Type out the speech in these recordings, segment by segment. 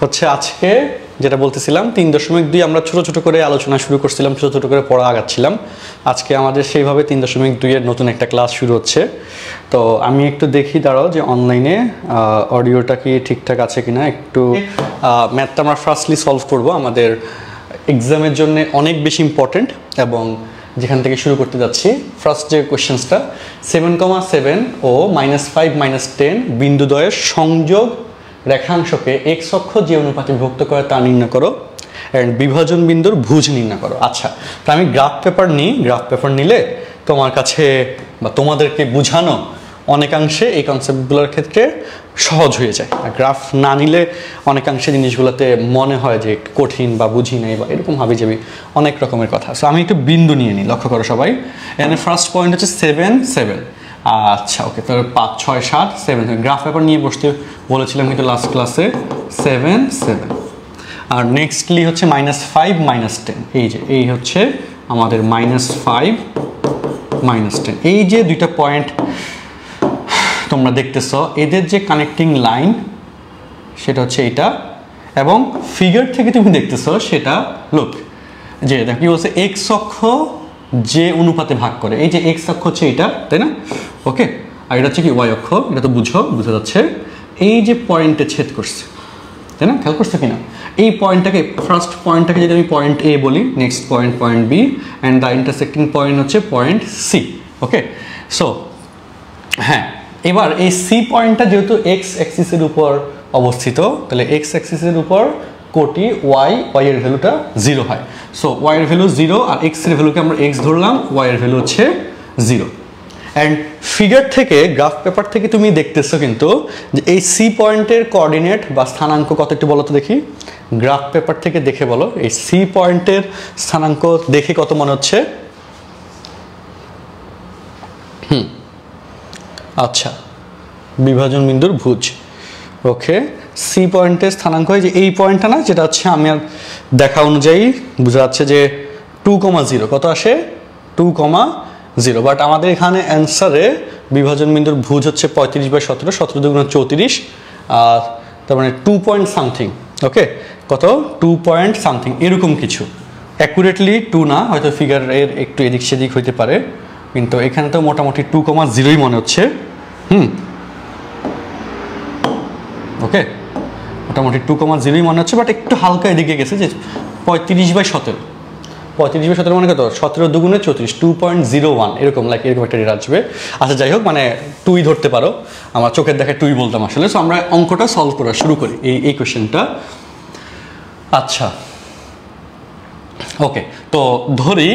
হচ্ছে আজকে যেটা বলতেছিলাম 3.2 আমরা ছোট ছোট করে আলোচনা শুরু করছিলাম, ছোট ছোট করে পড়া আগাচ্ছিলাম। আজকে আমাদের সেইভাবে 3.2 এর নতুন একটা ক্লাস শুরু হচ্ছে। তো আমি একটু দেখি দাঁড়াও যে অনলাইনে অডিওটা কি ঠিকঠাক আছে কিনা। একটু ম্যাথটা আমরা ফার্স্টলি সলভ করব, আমাদের এক্সামের জন্য অনেক বেশি ইম্পর্টেন্ট এবং যেখান থেকে শুরু করতে যাচ্ছি। ফার্স্ট যে কোয়েশ্চেন্সটা 7,7 ও -5 -10 বিন্দুদ্বয়ের সংযোগ রেখাংশকে x অক্ষ যে অনুপাতে বিভক্ত করে তা নির্ণয় করো এন্ড বিভাজন বিন্দুর ভুজ নির্ণয় করো। আচ্ছা, তো আমি গ্রাফ পেপার নিই। গ্রাফ পেপার নিলে তোমার কাছে বা তোমাদেরকে বোঝানো অনেকাংশে এই কনসেপ্টগুলোর ক্ষেত্রে সহজ হয়ে যায়। আর গ্রাফ না নিলে অনেকাংশে জিনিসগুলোতে মনে হয় যে একটু কঠিন বা বুঝি নাই বা এরকম হাবিজাবি অনেক রকমের কথা। সো আমি একটু বিন্দু নিয়ে নিই, লক্ষ্য করো সবাই। এখানে ফার্স্ট পয়েন্ট হচ্ছে 7 7। আচ্ছা ওকে, তো 5 6 7 7 গ্রাফ পেপার নিয়ে বসতে বলেছিলাম কিন্তু লাস্ট ক্লাসে 7 7। আর নেক্সটলি হচ্ছে -5 -10। এই হচ্ছে আমাদের -5 -10। এই যে দুইটা পয়েন্ট তোমরা দেখতেছ, এদের যে কানেক্টিং লাইন সেটা হচ্ছে এটা, এবং ফিগার থেকে তুমি দেখতেছো সেটা লুক যে দেখো কি বলছে x অক্ষ যে অনুপাতে ভাগ করে। এই যে x অক্ষ হচ্ছে এটা, তাই না? ওকে, আর এটা হচ্ছে কি y অক্ষ। এটা তো বোঝা যাচ্ছে। এই যে পয়েন্টে ছেদ করছে, তাই না? খেয়াল করছো কিনা? এই পয়েন্টটাকে, ফার্স্ট পয়েন্টটাকে যদি আমি পয়েন্ট এ বলি, next point B, and the intersecting point হচ্ছে পয়েন্ট সি। ওকে, সো হ্যাঁ, এবার এই সি পয়েন্টটা যেহেতু এক্স অ্যাক্সিসের উপর অবস্থিত, তাহলে এক্স অ্যাক্সিসের উপর কোটি ওয়াই এর ভ্যালুটা 0 হয়। সো ওয়াই এর ভ্যালু 0 আর এক্স এর ভ্যালুকে আমরা এক্স ধরলাম, ওয়াই এর ভ্যালু হচ্ছে 0। অ্যান্ড ফিগার থেকে, গ্রাফ পেপার থেকে তুমি দেখতেছো কিন্তু যে এই সি পয়েন্টের কোঅর্ডিনেট বা স্থানাঙ্ক কত, একটু বলো তো দেখি। গ্রাফ পেপার থেকে দেখে বলো এই সি পয়েন্টের স্থানাঙ্ক দেখে কত মনে হচ্ছে? আচ্ছা, বিভাজন বিন্দুর ভুজ। ওকে, সি পয়েন্টের স্থানাঙ্ক হয় যে এই পয়েন্টটা না, যেটা হচ্ছে আমার দেখা অনুযায়ী বোঝা যাচ্ছে যে 2,0 কত আসে? 2,0। বাট আমাদের এখানে অ্যান্সারে বিভাজন বিন্দুর ভুজ হচ্ছে 35/17, 17 দুগুণ 34, আর তার মানে 2 পয়েন্ট সামথিং। ওকে, কত? 2 পয়েন্ট সামথিং এরকম কিছু। অ্যাকুরেটলি 2 না, হয়তো ফিগারের একটু এদিক সেদিক হইতে পারে, কিন্তু এখানে তো মোটামুটি 2,0ই মনে হচ্ছে। ওকে, মোটামুটি 2,0ই মনে হচ্ছে, বাট একটু হালকা এদিকে গেছে যে 35/17। 35/17 মানে কত? 17 দুগুণে 34, 2.01 এরকম, এরকম একটা রেট আসবে। আচ্ছা যাই হোক, মানে 2ই ধরতে পারো, আমার চোখের দেখে 2ই বলতাম আসলে। সো আমরা অঙ্কটা সলভ করা শুরু করি, এই কোয়েশ্চেনটা। আচ্ছা ওকে, তো ধরি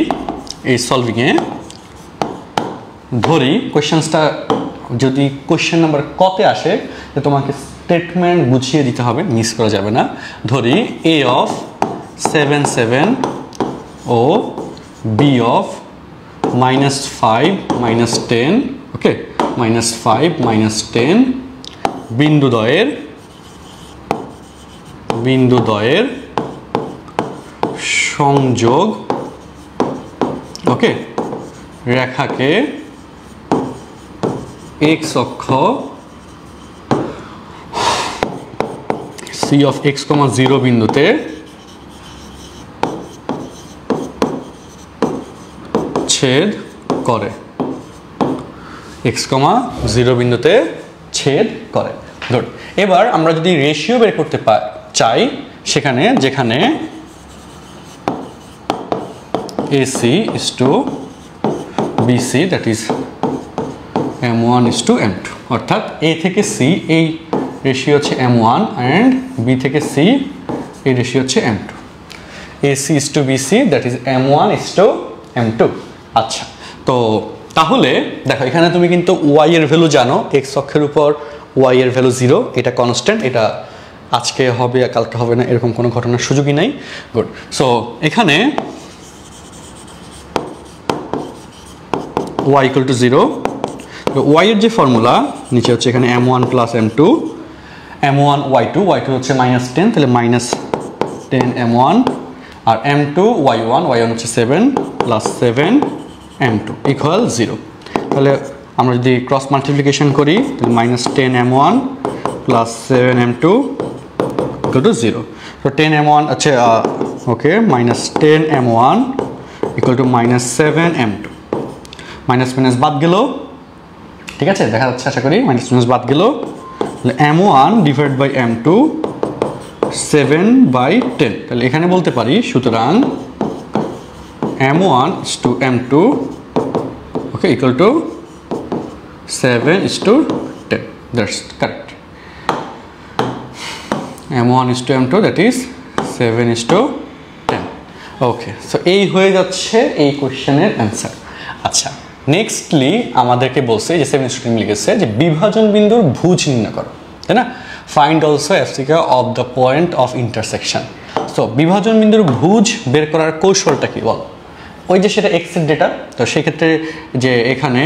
এই সলভিংয়ে ধরি কোয়েশ্চেন্সটা যদি কোয়েশ্চেন নাম্বার কতে আসে, যে তোমাকে স্টেটমেন্ট বুঝিয়ে দিতে হবে, মিস করা যাবে না। ধরি a অফ 7 7 ও b অফ -5 -10, ওকে, -5 -10 বিন্দুদ্বয়ের সংযোগ, ওকে, রেখাকে x অক্ষ c অফ x, 0 বিন্দুতে ছেদ করে। x, 0 বিন্দুতে ছেদ করে। গুড। এবার আমরা যদি রেশিও বের করতে চাই, যেখানে AC is to BC, that is M1 is to M2, অর্থাৎ A থেকে C এই রেশিও হচ্ছে M1 অ্যান্ড B থেকে C এই রেশিও হচ্ছে M2। AC is to BC, that is M1 is to M2। আচ্ছা, তো তাহলে দেখো এখানে তুমি কিন্তু y এর ভ্যালু জানো, x অক্ষের উপর y এর ভ্যালু 0, এটা কনস্ট্যান্ট, এটা আজকে হবে আর কালকে হবে না এরকম কোনো ঘটনার সুযোগই নাই। গুড। সো এখানে y equal to 0, y এর যে ফর্মুলা নিচে হচ্ছে এখানে m1 plus m2, m1 y2 হচ্ছে -10, তাহলে -10 m1, আর m2 y1 হচ্ছে 7 প্লাস 7 m2 ইকুয়াল 0। তাহলে আমরা যদি ক্রস মাল্টিপ্লিকেশন করি, তাহলে -10 m1 plus 7 m2 equal to 0। তো 10m1 আচ্ছা ওকে minus 10m1 equal to minus 7m2, minus minus বাদ গেল, ঠিক আছে দেখা যাচ্ছে আশা করি, মাইনাস মাইনাস বাদ গেল, m1 ডিভাইড বাই m2 7/10, তাহলে এখানে বলতে পারি সুতরাং m1 is to m2 okay equal to 7:10, that's correct. m1 is to m2 that is 7:10, okay. So এই হয়ে যাচ্ছে এই কোশ্চেনের অ্যান্সার। আচ্ছা নেক্সটলি আমাদেরকে বলছে যে 7:10 লিখেছে যে বিভাজন বিন্দুর ভুজ নির্ণয় করো, তাই না? ফাইন্ড অলসো এফসিকা of the point of intersection. So বিভাজন বিন্দুর ভুজ বের করার কৌশলটা কি বলো? ওই যে সেটা এক্স এর ডেটা, তো সেক্ষেত্রে যে এখানে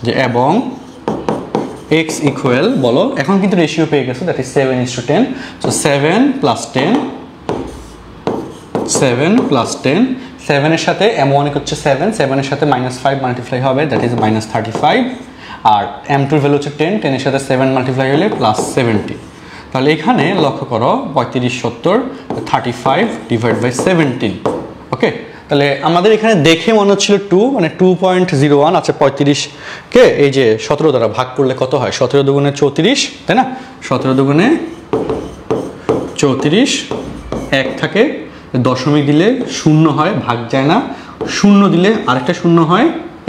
যে এবং এক্স ইকুয়াল বলো, এখন কিন্তু রেশিও পেয়ে গেছো দ্যাট ইজ 7:10। সো 7 + 10, 7 + 10, 7 এর সাথে m1 হচ্ছে 7, 7 এর সাথে -5 মাল্টিপ্লাই হবে দ্যাট ইজ -35, আর m2 এর ভ্যালু হচ্ছে 10, 10 এর সাথে 7 মাল্টিপ্লাই হলে +70। তাহলে এখানে লক্ষ্য করো 35 70 35 ডিভাইড বাই 17, ওকে। তাহলে আমাদের এখানে দেখে মনে হচ্ছিল 2 মানে 2.01। আচ্ছা 35কে এই যে 17 দ্বারা ভাগ করলে কত হয়? 17 দুগুণে 34, তাই না? 17 দুগুণে 34, 1 থাকে, দশমিক দিলে 0 হয়, ভাগ যায় না, 0 দিলে আরেকটা 0 হয়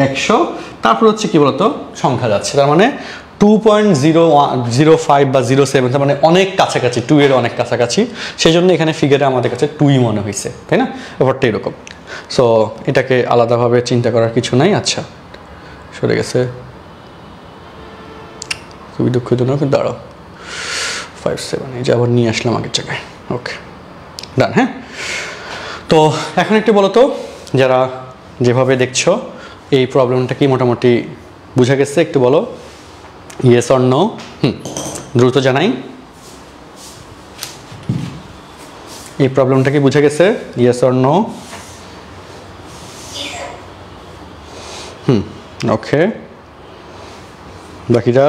100, তারপর হচ্ছে কি বলতো সংখ্যা যাচ্ছে, তার মানে 2.0105 বা 07, তার মানে অনেক কাছাকাছি, 2 এর অনেক কাছাকাছি, সেই জন্য এখানে ফিগারে আমাদের কাছে 2ই মনে হয়েছে, তাই না? ব্যাপারটা এরকম। সো এটাকে আলাদাভাবে চিন্তা করার কিছু নাই। আচ্ছা সরে গেছে, খুবই দুঃখজনক, দাঁড়াও 5 7 এই যে আবার নিয়ে আসলাম আগের জায়গায়, ওকে ডান। হ্যাঁ তো এখন একটু বলো তো, যারা যেভাবে দেখছো এই প্রবলেমটা কি মোটামুটি বুঝা গেছে? একটু বলো ইয়েস অর নো, দ্রুত জানাই। এই প্রবলেমটা কি বুঝা গেছে? Yes or no? ওকে, বাকিরা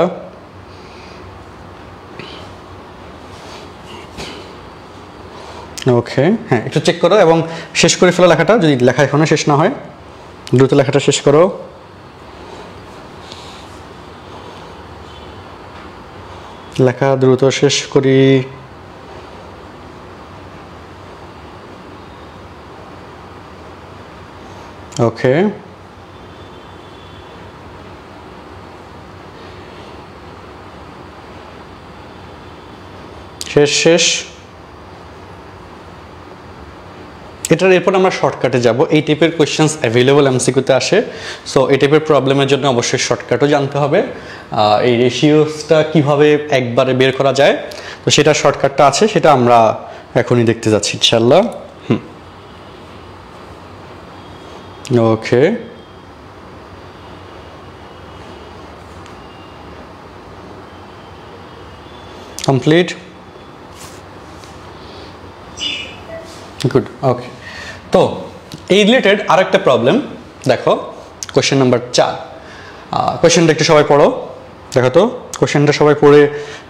ওকে। হ্যাঁ একটু চেক করো এবং শেষ করে ফেলো লেখাটা, যদি লেখা এখনো শেষ না হয় দ্রুত লেখাটা শেষ করো। লেখা দ্রুত শেষ করি। ওকে শেষ শেষ। এটার এরপর আমরা শর্টকাটে যাব। এই টাইপের কোয়েশ্চেন্স অ্যাভেলেবল এমসিকিউতে আসে, সো এই টাইপের প্রবলেমের জন্য অবশ্যই শর্টকাটও জানতে হবে। এই রেশিওসটা কিভাবে একবারে বের করা যায়, তো সেটা শর্টকাটটা আছে, সেটা আমরা এখনই দেখতে যাচ্ছি ইনশাআল্লাহ। ওকে কমপ্লিট, গুড। ওকে তো এই রিলেটেড আরেকটা প্রবলেম দেখো, কোশ্চেন নাম্বার 4। কোশ্চেনটা একটু সবাই পড়ো, দেখো তো কোশ্চেনটা সবাই পড়ে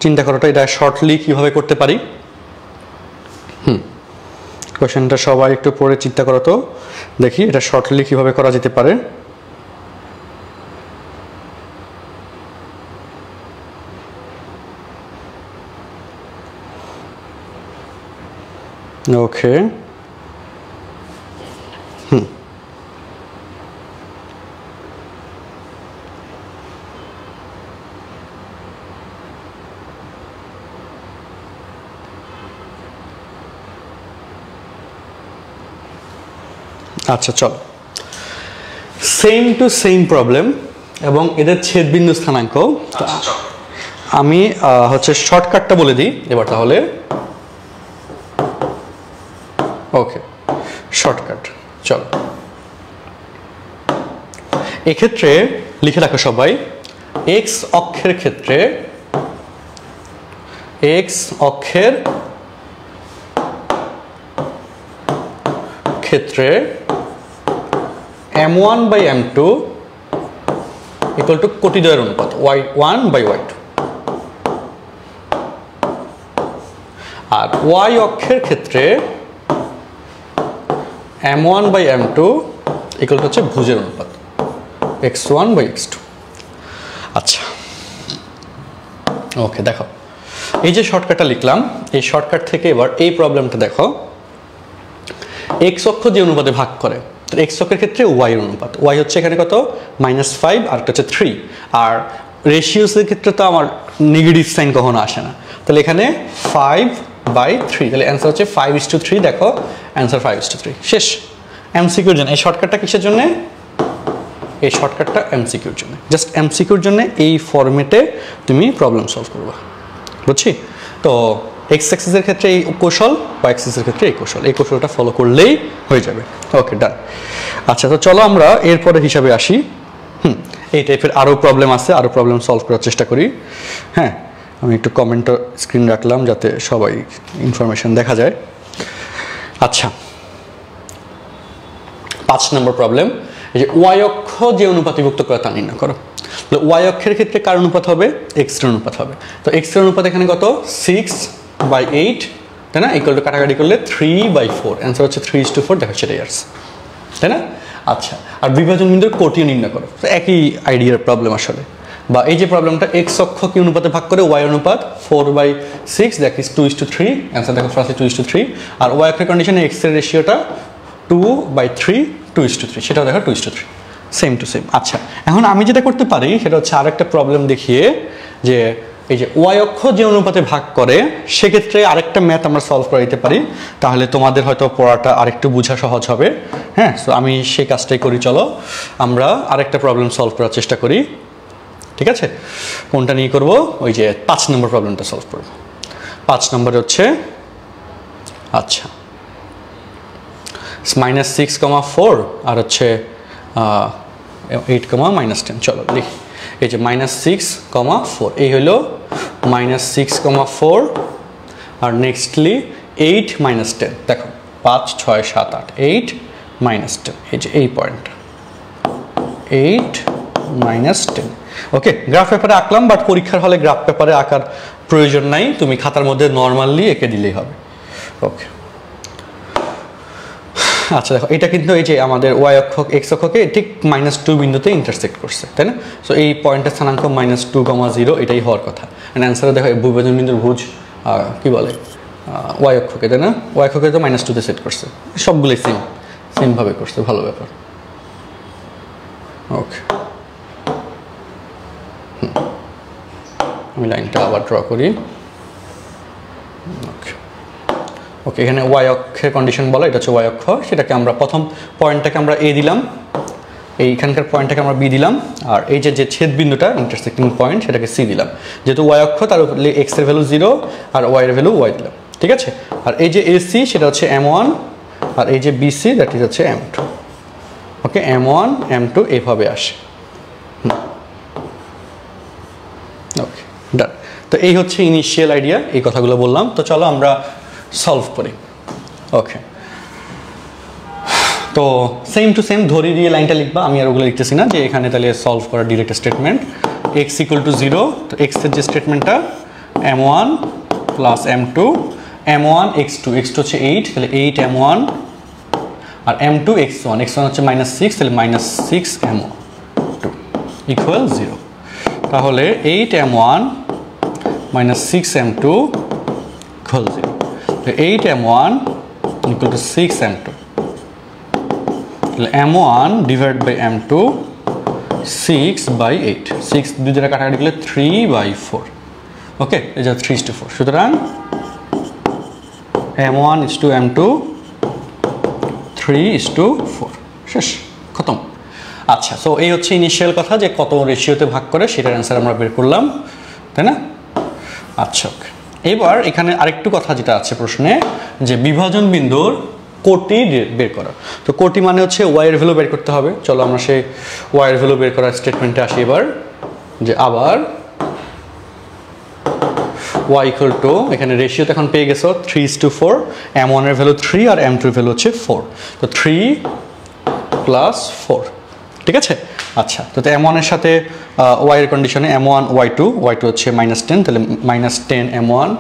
চিন্তা করাটা এটা শর্টলি কিভাবে করতে পারি। কোশ্চেনটা সবাই একটু পড়ে চিন্তা করো তো, দেখি এটা শর্টলি কিভাবে করা যেতে পারে। ওকে আচ্ছা চলো, সেম টু সেম প্রবলেম এবং এদের ছেদবিন্দু স্থানাঙ্ক। আমি হচ্ছে শর্টকাটটা বলে দিই এবার তাহলে। ওকে শর্টকাট চলো, এক্ষেত্রে লিখে রাখো সবাই, এক্স অক্ষের ক্ষেত্রে m1/m2 ইকুয়াল টু কোটিদ্বয়ের অনুপাত y1/y2। আর y অক্ষের ক্ষেত্রে m1 বাই m2 ইকুয়াল হচ্ছে ভুজের অনুপাত x1 বাই x2। আচ্ছা ওকে, দেখো এই যে শর্টকাটটা লিখলাম, এই শর্টকাট থেকে এবার এই প্রবলেমটা দেখো। x অক্ষ যে অনুপাতে ভাগ করে, তো x অক্ষের ক্ষেত্রে y এর অনুপাত, y হচ্ছে এখানে কত -5 আর একটা হচ্ছে 3, আর রেশিওসের ক্ষেত্রে তো আমার নেগেটিভ সাইন কখনো আসে না, তাহলে এখানে 5/3, তাহলে অ্যান্সার হচ্ছে 5:3। দেখো অ্যান্সার 5:3, শেষ। এমসিকিউর জন্য এই শর্টকাটটা কিসের জন্য? এই শর্টকাটটা এমসিকিউর জন্য, জাস্ট এমসিকিউর জন্য এই ফরম্যাটে তুমি প্রবলেম সলভ করবা, বুঝছি? তো এক্স অ্যাক্সিসের ক্ষেত্রে এই কৌশল, ওয়াই অ্যাক্সিসের ক্ষেত্রে এই কৌশল, এই কৌশলটা ফলো করলেই হয়ে যাবে। ওকে, ডান। আচ্ছা, তো চলো আমরা এরপরে হিসাবে আসি। এই টাইপের আরও প্রবলেম আছে, আরও প্রবলেম সলভ করার চেষ্টা করি। হ্যাঁ, আমি একটু কমেন্ট স্ক্রিন রাখলাম যাতে সবাই ইনফরমেশন দেখা যায়। আচ্ছা, 5 নম্বর প্রবলেম, এই যে ওয়াই অক্ষ যে অনুপাতে বিভক্ত করে তা নির্ণয় করো। তাহলে ওয়াই অক্ষের ক্ষেত্রে কার অনুপাত হবে? এক্স এর অনুপাত হবে। তো এক্স এর অনুপাত এখানে কত? 6/8, তাই না? ইকুয়াল টু কাটাকাটি করলে 3/4, অ্যান্সার হচ্ছে 3:4। দেখো সেটাই আসছে, তাই না? আচ্ছা, আর বিভাজন বিন্দুর কোটিও নির্ণয় করো। তো একই আইডিয়ার প্রবলেম আসলে, বা এই যে প্রবলেমটা এক্স অক্ষ কি অনুপাতে ভাগ করে? ওয়াই অনুপাত 4/6, দ্যাট ইজ 2:3, অ্যান্সার দেখো ফার্স্টে 2:3। আর ওয়াই অক্ষের কন্ডিশনে এক্স এর রেশিওটা 2/3, 2:3, সেটাও দেখো 2:3, সেম টু সেম। আচ্ছা, এখন আমি যেটা করতে পারি সেটা হচ্ছে আরেকটা প্রবলেম দেখিয়ে, যে এই যে ওয়াই অক্ষ যে অনুপাতে ভাগ করে সেক্ষেত্রে আরেকটা ম্যাথ আমরা সলভ করে দিতে পারি, তাহলে তোমাদের হয়তো পড়াটা আরেকটু বোঝা সহজ হবে। হ্যাঁ, সো আমি সেই কাজটাই করি। চলো আমরা আরেকটা প্রবলেম সলভ করার চেষ্টা করি, ঠিক আছে? কোনটা নিয়ে করব? ওই যে 5 নম্বর প্রবলেমটা সলভ করব। 5 নম্বরে হচ্ছে, আচ্ছা, -6,4 আর হচ্ছে 8,-10। চলো লিখি, এই যে -6,4, এই হলো -6,4, আর নেক্সটলি 8 - 10। দেখো 5, 6, 7, 8, 8 - 10, এই যে এই পয়েন্টটা 8 - 10। ওকে, গ্রাফ পেপারে আঁকলাম, বাট পরীক্ষার হলে গ্রাফ পেপারে আঁকার প্রয়োজন নাই, তুমি খাতার মধ্যে নর্মালি এঁকে দিলেই হবে। ওকে, আচ্ছা দেখো এটা কিন্তু এই যে আমাদের ওয়াই অক্ষ এক্স অক্ষকে ঠিক -2 বিন্দুতে ইন্টারসেক্ট করছে, তাই না? সো এই পয়েন্টের স্থানাঙ্ক -2,0, এটাই হওয়ার কথা। অ্যান্সারে দেখো বিভাজন বিন্দুর ভুজ কি বলে? ওয়াই অক্ষকে, তাই না? ওয়াই অক্ষকে তো -2তে সেট করছে, সবগুলোই সেমভাবে করছে, ভালো ব্যাপার। ওকে, আমি লাইনটা আবার ড্র করি। ওকে ওকে, এখানে ওয়াই অক্ষের কন্ডিশন বলো, এটা হচ্ছে ওয়াই অক্ষ, সেটাকে আমরা প্রথম পয়েন্টটাকে আমরা এ দিলাম, এইখানকার পয়েন্টটাকে আমরা বি দিলাম, আর এই যে ছেদ বিন্দুটা ইন্টারসেক্টিং পয়েন্ট সেটাকে সি দিলাম। যেহেতু ওয়াই অক্ষ, তার উপরে এক্স এর ভ্যালু 0 আর ওয়াই এর ভ্যালু ওয়াই দিলাম, ঠিক আছে? আর এই যে এসি সেটা হচ্ছে m1, আর এই যে বিসি দ্যাট ইজ হচ্ছে m2। ওকে, m1 m2 এভাবে আসে। ওকে, ডান। তো এই হচ্ছে ইনিশিয়াল আইডিয়া, এই কথাগুলো বললাম। তো চলো আমরা সলভ করি। ওকে, তো সেম টু সেম ধরে দিয়ে লাইনটা লিখবা, আমি আর ওগুলো লিখতেছি না, যে এখানে তাহলে সলভ করার ডিরেক্ট স্টেটমেন্ট x = 0। তো x এর যে স্টেটমেন্টটা m1 + m2, m1 x2 হচ্ছে 8, তাহলে 8 m1, আর m2 x1 হচ্ছে -6, তাহলে -6 m2 = 0। তাহলে 8 m1 - 6 m2 = 0। 8 m1 = 6 m2, তাহলে m1 / m2 6/8, 6 দুই দ্বারা কাটাকাটি করলে 3/4। ওকে, এই যে 3:4, সুতরাং m1 = m2 3:4, শেষ, খতম। আচ্ছা, সো এই হচ্ছে ইনিশিয়াল কথা, যে কত রেশিওতে ভাগ করে সেটার অ্যান্সার আমরা বের করলাম, তাই না? আচ্ছা, ওকে, এবার এখানে আরেকটু কথা যেটা আছে প্রশ্নে, যে বিভাজন বিন্দুর কোটি বের করা। তো কোটি মানে হচ্ছে ওয়াই এর ভ্যালু বের করতে হবে। চলো আমরা সেই ওয়াই এর ভ্যালু বের করার স্টেটমেন্টে আসি এবার, যে আবার y = এখানে রেশিওতে এখন পেয়ে গেছো 3:4, m1 এর ভ্যালু 3 আর m2 এর ভ্যালু হচ্ছে 4, তো 3 + 4, ঠিক আছে? আচ্ছা, তো m1 এর সাথে y এর কন্ডিশনে m1 y2 হচ্ছে -10, তাহলে -10 m1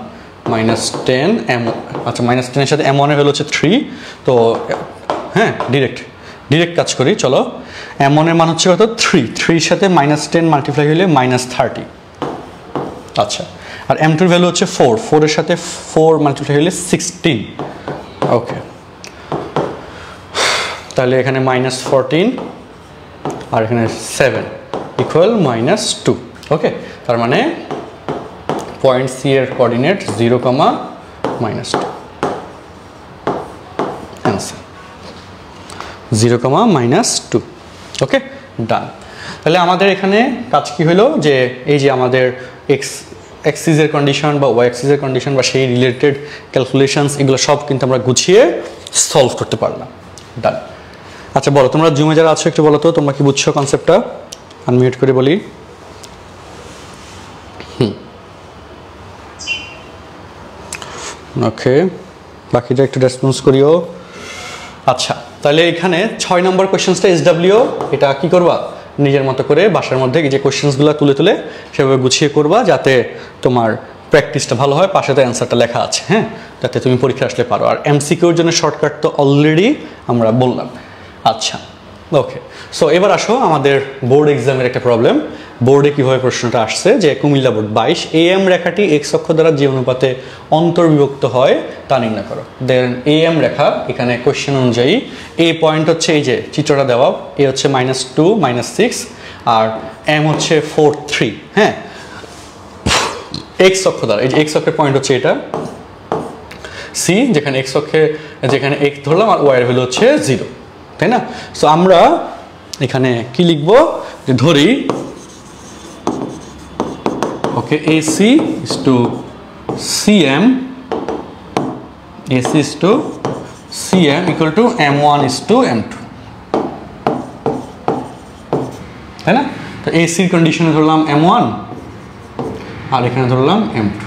-10 m, আচ্ছা -10 এর সাথে m1 এর ভ্যালু হচ্ছে 3, তো হ্যাঁ ডিরেক্ট কাজ করি, চলো। m1 এর মান হচ্ছে কত? 3 এর সাথে -10 মাল্টিপ্লাই হলে -30, আচ্ছা। আর m2 এর ভ্যালু হচ্ছে 4 এর সাথে 4 মাল্টিপ্লাই হলে 16, ওকে। তাহলে এখানে -14 আর এখানে 7 ইকুয়াল -2, ওকে। তার মানে পয়েন্ট সি এর কোঅর্ডিনেট 0, -2, অ্যান্সার 0, -2, ওকে, ডান। তাহলে আমাদের এখানে কাজ কি হলো, যে এই যে আমাদের এক্সিসের কন্ডিশন বা ওয়াই এক্সিসের কন্ডিশন বা সেই রিলেটেড ক্যালকুলেশনস, এগুলো সব কিন্তু আমরা গুছিয়ে সলভ করতে পারলাম, ডান। আচ্ছা বলো, তোমরা জুমে যারা আছো একটু বলো তো তোমরা কি বুঝছো কনসেপ্টটা? আনমিউট করে বলি। ওকে, বাকিটা একটু রেসপন্স করিও। আচ্ছা, তাহলে এখানে 6 নম্বর কোয়েশ্চেন্সটা এসডব্লিউ, এটা কি করবা? নিজের মতো করে বাসার মধ্যে যে কোয়েশ্চেন্সগুলো তুলে সেভাবে গুছিয়ে করবা, যাতে তোমার প্র্যাকটিসটা ভালো হয়, পাশে তো অ্যান্সারটা লেখা আছে, হ্যাঁ, যাতে তুমি পরীক্ষা আসলে পারো। আর এমসিকিউর জন্য শর্টকাট তো অলরেডি আমরা বললাম। আচ্ছা, ওকে। সো এবার আসো আমাদের বোর্ড এক্সামের একটা প্রবলেম। বোর্ডে কীভাবে প্রশ্নটা আসছে, যে কুমিল্লা বোর্ড 22, AM রেখাটি এক্স অক্ষ দ্বারা যে অনুপাতে অন্তর্বিভক্ত হয় তা নির্ণয় করো। দেন AM রেখা, এখানে কোয়েশ্চেন অনুযায়ী এ পয়েন্ট হচ্ছে এই যে চিত্রটা দেওয়া, এ হচ্ছে -2, -6, আর M হচ্ছে 4, 3, হ্যাঁ, এক্স অক্ষ দ্বারা। এই যে এক্স অক্ষের পয়েন্ট হচ্ছে এটা সি, যেখানে এক্স অক্ষে যেখানে এক্স ধরলাম আর ওয়াই এর ভ্যালু হচ্ছে 0, তাই না? সো আমরা এখানে কি লিখব, যে ধরি ওকে AC is to CM, AC is to CM equal to M1 is to M2, তাই না? তো AC এর কন্ডিশনে ধরলাম M1 আর এখানে ধরলাম M2,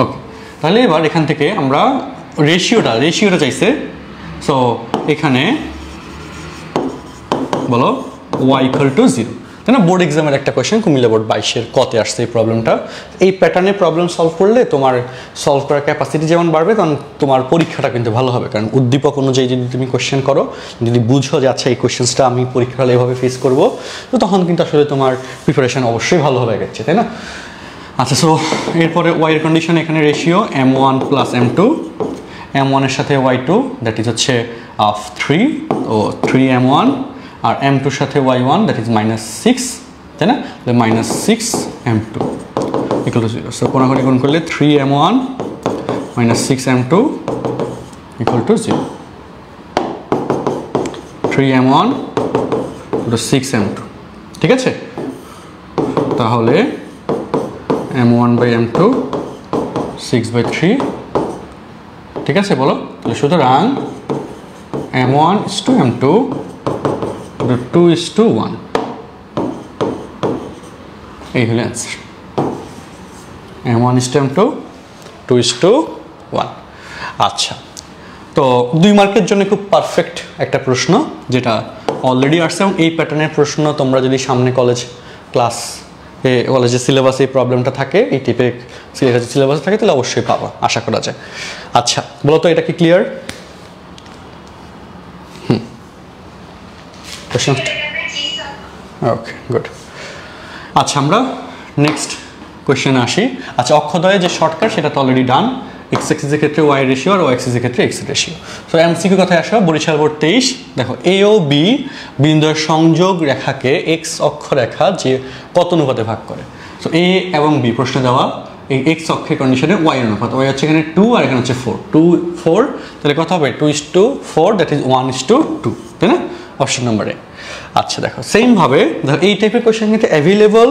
ওকে। তাহলে এবার এখান থেকে আমরা রেশিওটা চাইছে, সো এখানে বলো y equal to 0, তাই না? বোর্ড এক্সামের একটা কোয়েশ্চেন, কুমিল্লা বোর্ড 22-এর কতে আসছে এই প্রবলেমটা। এই প্যাটার্নে প্রবলেম সলভ করলে তোমার সলভ করার ক্যাপাসিটি যেমন বাড়বে, তখন তোমার পরীক্ষাটা কিন্তু ভালো হবে। কারণ উদ্দীপক অনুযায়ী যদি তুমি কোয়েশ্চেন করো, যদি বুঝো যে আচ্ছা এই কোয়েশ্চেন্সটা আমি পরীক্ষা হলে এভাবে ফেস করবো, তো তখন কিন্তু আসলে তোমার প্রিপারেশন অবশ্যই ভালো হবে গেছে, তাই না? আচ্ছা, সো এরপরে ওয়াই এর কন্ডিশন, এখানে ratio M1 plus M2, M1 এর সাথে Y2 দ্যাট ইজ হচ্ছে 3, ও 3M1, আর M2 এর সাথে Y1 দ্যাট ইজ -6, তাই না? -6M2 equal to 0। সো কোনাকুনি গুণ করলে 3M1 -6M2 equal to 0, 3M1 6M2, ঠিক আছে? তাহলে M1/M2 6/3, ঠিক আছে? বলো তাহলে, সুতরাং M1 is to M2 2 is to 1, এই হলো answer. M1 is to M2 2 is to 1। আচ্ছা, তো 2 মার্কের জন্য খুব পারফেক্ট একটা প্রশ্ন, যেটা অলরেডি আসছে, এবং এই প্যাটার্নের প্রশ্ন তোমরা যদি সামনে কলেজে সিলেবাসে এই প্রবলেমটা থাকে, এই টাইপের সিলেবাসে থাকে, তাহলে অবশ্যই পাবা, আশা করা যায়। আচ্ছা, বলো তো এটা কি ক্লিয়ার? ওকে, গুড। আচ্ছা, আমরা নেক্সট কোয়েশ্চেনে আসি। আচ্ছা, অক্ষদ্বয়ে যে শর্টকাট সেটা তো অলরেডি ডান, এক্স এক্সিসের ক্ষেত্রে ওয়াই রেশিও আর ওয়াই এক্সিসের ক্ষেত্রে এক্স রেশিও। সো এমসিকিউ কথায় আসো, বরিশাল বোর্ড 23, দেখো এ ও বি বিন্দুর সংযোগ রেখাকে এক্স অক্ষরেখা যে কত অনুপাতে ভাগ করে। সো এ এবং বি প্রশ্ন দেওয়া, এই এক্স অক্ষের কন্ডিশনে ওয়াই অনুপাত, ওয়াই হচ্ছে এখানে 2 আর এখানে হচ্ছে 4, তাহলে কত হবে 2:4 দ্যাট ইজ 1:2, তাই না? অপশন নম্বর এ। আচ্ছা, দেখো সেমভাবে দেখো এই টাইপের কোয়েশ্চেন কিন্তু অ্যাভেলেবল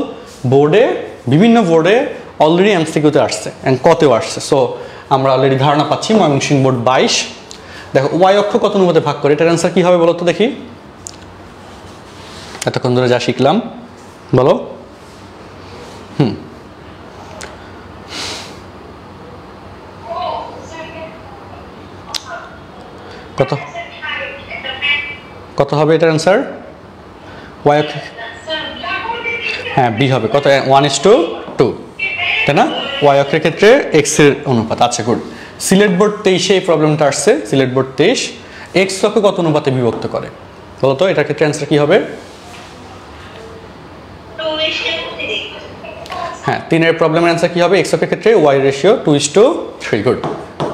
বোর্ডে, বিভিন্ন বোর্ডে অলরেডি এমসিকিউতে আসছে অ্যান্ড কতেও আসছে। সো আমরা অলরেডি ধারণা পাচ্ছি ময়মনসিংহ বোর্ড 22, দেখো ওয়াই অক্ষ কত অনুপাতে ভাগ করে, এটার অ্যান্সার কী হবে বলো তো দেখি, এতক্ষণ ধরে যা শিখলাম বলো। কত হবে এটার অ্যান্সার? ওয়াই, হ্যাঁ বি হবে কত, 1:2, তাই না? ওয়াই অক্ষের ক্ষেত্রে এক্স এর অনুপাত। আচ্ছা গুড। সিলেট বোর্ড 23-এ এই প্রবলেমটা আসছে। সিলেট বোর্ড 23 এক্স অক্ষ কত অনুপাতে বিভক্ত করে বলতো? এটার ক্ষেত্রে অ্যান্সার কি হবে? হ্যাঁ, 3-এর প্রবলেমের অ্যান্সার কি হবে? এক্স অক্ষের ক্ষেত্রে ওয়াই রেশিও 2:3। গুড,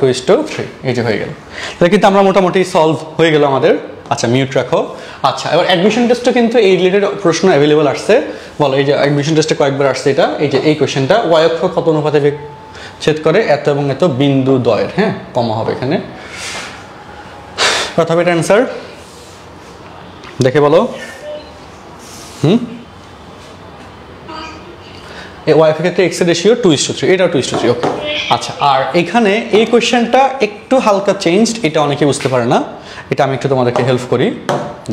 2:3। এই যে হয়ে গেল। তাহলে কিন্তু আমরা মোটামুটি সলভ হয়ে গেল আমাদের। আচ্ছা মিউট রাখো। আচ্ছা এবার অ্যাডমিশন টেস্টে কিন্তু এই রিলেটেড প্রশ্ন অ্যাভেলেবল আসছে। বলো এই যে অ্যাডমিশন টেস্টে কয়েকবার আসছে এটা, এই যে এই কোশ্চেনটা, ওয়াই অক্ষ কত অনুপাতে ছেদ করে এত এবং এত বিন্দু দ্বয়ের, হ্যাঁ কমা হবে এখানে। কত হবে এটা অ্যান্সার দেখে বলো। ওয়াই অক্ষের ক্ষেত্রে এক্স এর রেশিও 2:3, এটাও 2:3। ওকে আচ্ছা, আর এখানে এই কোয়েশ্চেনটা একটু হালকা চেঞ্জড, এটা অনেকে বুঝতে পারে না, এটা আমি একটু তোমাদেরকে হেল্প করি।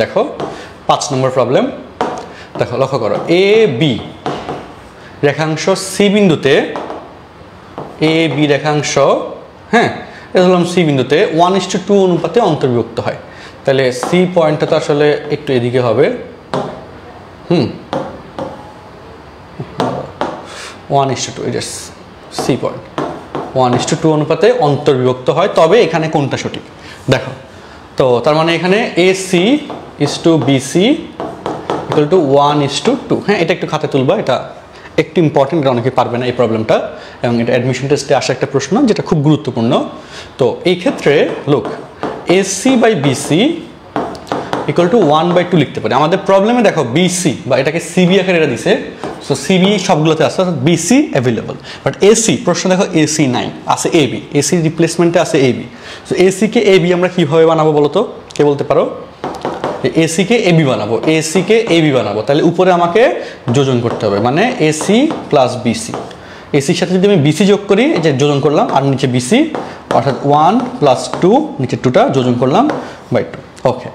দেখো 5 নম্বর প্রবলেম, দেখো লক্ষ্য করো, এ বি রেখাংশ সি বিন্দুতে, এ বি রেখাংশ, হ্যাঁ এটা ধরলাম সি বিন্দুতে 1:2 অনুপাতে অন্তর্বিভক্ত হয়। তাহলে সি পয়েন্টটা তো আসলে একটু এদিকে হবে, 1:2, এটা সি পয়েন্ট 1:2 অনুপাতে অন্তর্বিভক্ত হয়। তবে এখানে কোনটা সঠিক দেখো, তো তার মানে এখানে AC is to BC equal to 1:2। হ্যাঁ এটা একটু খাতে তুলবা, এটা একটু ইম্পর্টেন্ট, এটা অনেকে পারবে না এই প্রবলেমটা, এবং এটা অ্যাডমিশন টেস্টে আসা একটা প্রশ্ন যেটা খুব গুরুত্বপূর্ণ। তো এই ক্ষেত্রে লোক AC by BC equal to 1/2 লিখতে পারি। আমাদের প্রবলেমে দেখো BC বা এটাকে CB আকারে এটা দিছে, সো CB সবগুলোতে আছে, BC অ্যাভেলেবল, বাট AC প্রশ্ন দেখো AC নাই, আছে AB, AC রিপ্লেসমেন্টে আছে AB। সো AC কে AB আমরা কিভাবে বানাবো বলো তো, কে বলতে পারো? AC কে AB বানাবো, AC কে AB বানাবো, তাহলে উপরে আমাকে যোজন করতে হবে, মানে AC প্লাস BC। এসির সাথে যদি আমি BC যোগ করি, এই যে যোজন করলাম, আর নিচে BC, অর্থাৎ 1 + 2, নিচে 2টা যোজন করলাম বাই 2। ওকে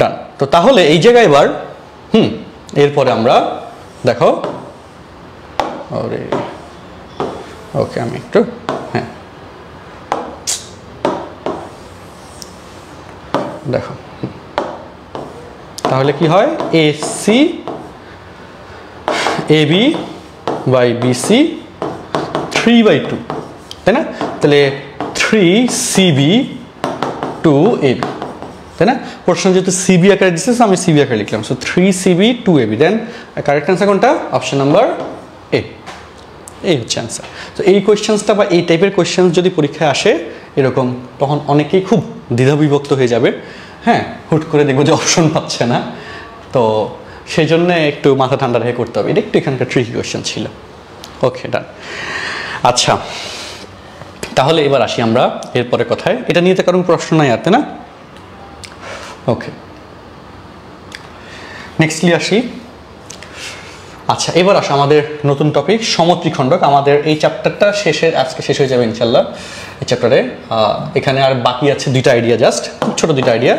ডান। তো তাহলে এই জায়গায় এবার এরপরে আমরা দেখো, আরে ওকে আমি একটু হ্যাঁ দেখো, তাহলে কি হয়, AC AB বাই BC 3/2, তাই না? তাহলে 3CB 2AB, তাই না? প্রশ্ন যেহেতু CB আকারে দিচ্ছে, আমি CB আকারে লিখলাম, সো 3CB 2AB। দেন কারেক্ট অ্যান্সার কোনটা? অপশন নাম্বার A, এই হচ্ছে অ্যান্সার। তো এই কোয়েশ্চেন্সটা বা এই টাইপের কোয়েশ্চেন্স যদি পরীক্ষায় আসে এরকম, তখন অনেকেই খুব দ্বিধাবিভক্ত হয়ে যাবে, হ্যাঁ হুট করে দেখবো যে অপশন পাচ্ছে না, তো সেই জন্য একটু মাথা ঠান্ডা রেখে করতে হবে। এটা একটু এখানকার ট্রিকি কোয়েশ্চেন ছিল। ওকে ডান। আচ্ছা তাহলে এবার আসি আমরা এরপরে কথায়, এটা নিয়ে তো কারণ প্রশ্ন নাই আর, তাই না? ওকে নেক্সটলি আসি। আচ্ছা এবার আসো আমাদের নতুন টপিক সমত্রিখণ্ডক। আমাদের এই চ্যাপ্টারটা আজকে শেষ হয়ে যাবে ইনশাল্লাহ এই চ্যাপ্টারে। এখানে আর বাকি আছে 2টা আইডিয়া, জাস্ট খুব ছোট 2টা আইডিয়া,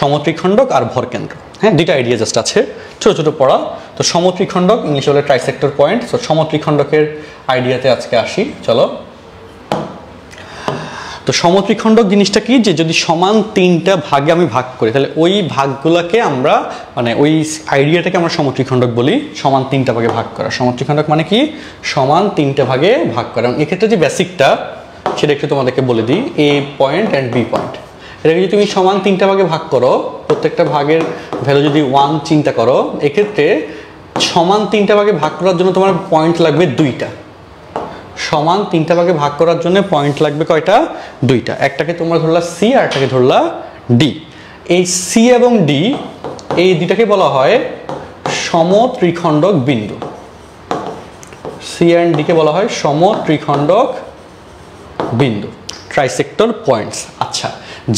সমত্রিখণ্ডক আর ভরকেন্দ্র। হ্যাঁ 2টা আইডিয়া জাস্ট আছে, ছোট ছোট পড়া। তো সমত্রিখণ্ডক ইংলিশ বলে ট্রাইসেক্টর পয়েন্ট। তো সমত্রিখণ্ডকের আইডিয়াতে আজকে আসি, চলো। তো সমত্রিখণ্ডক জিনিসটা কি, যে যদি সমান 3টা ভাগে আমি ভাগ করি, তাহলে ওই ভাগগুলোকে আমরা, মানে ওই আইডিয়াটাকে আমরা সমত্রিখণ্ডক বলি। সমান 3টা ভাগে ভাগ করা, সমত্রিখণ্ডক মানে কি, সমান 3টা ভাগে ভাগ করা। এবং এক্ষেত্রে যে বেসিকটা সেটা একটু তোমাদেরকে বলে দিই, A point and B point, এটাকে যদি তুমি সমান 3টা ভাগে ভাগ করো, প্রত্যেকটা ভাগের ভ্যালু যদি 1 চিন্তা করো, এক্ষেত্রে সমান 3টা ভাগে ভাগ করার জন্য তোমার পয়েন্ট লাগবে 2টা। সমান 3টা ভাগে ভাগ করার জন্য পয়েন্ট লাগবে কয়টা? 2টা। একটাকে তোমরা ধরলা C আর একটাকে ধরলা D। এই C এবং D এই দুটাকে বলা হয় সমত্রিখণ্ডক বিন্দু। C and D কে বলা হয় সমত্রিখণ্ডক বিন্দু, ট্রাইসেক্টর পয়েন্টস। আচ্ছা